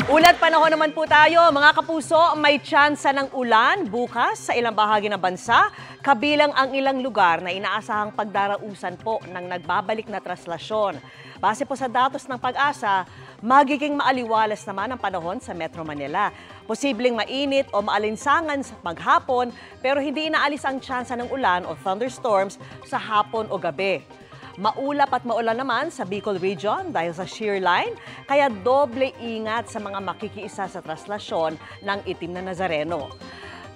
Ulat panahon naman po tayo, mga kapuso, may tsansa ng ulan bukas sa ilang bahagi ng bansa, kabilang ang ilang lugar na inaasahang pagdarausan po ng nagbabalik na traslasyon. Base po sa datos ng Pag-asa, magiging maaliwalas naman ang panahon sa Metro Manila. Posibleng mainit o maalinsangan sa maghapon, pero hindi inaalis ang tsansa ng ulan o thunderstorms sa hapon o gabi. Maulap at maulan naman sa Bicol Region dahil sa shear line, kaya doble ingat sa mga makikiisa sa traslasyon ng itim na Nazareno.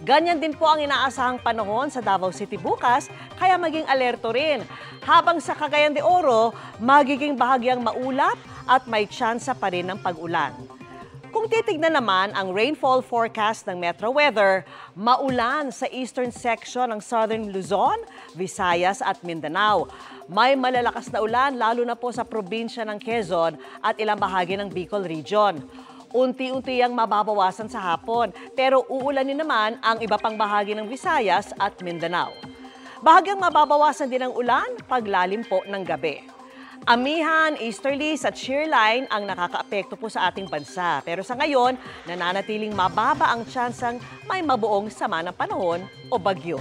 Ganyan din po ang inaasahang panahon sa Davao City bukas, kaya maging alerto rin. Habang sa Cagayan de Oro, magiging bahagyang maulap at may tsansa pa rin ng pag-ulan. Kung titignan naman ang rainfall forecast ng Metro Weather, maulan sa eastern section ng Southern Luzon, Visayas at Mindanao. May malalakas na ulan lalo na po sa probinsya ng Quezon at ilang bahagi ng Bicol Region. Unti-unti ang mababawasan sa hapon, pero uulanin naman ang iba pang bahagi ng Visayas at Mindanao. Bahagyang mababawasan din ang ulan paglalim po ng gabi. Amihan, easterlies at shear line ang nakakaapekto po sa ating bansa. Pero sa ngayon, nananatiling mababa ang tsansang may mabuong sama ng panahon o bagyo.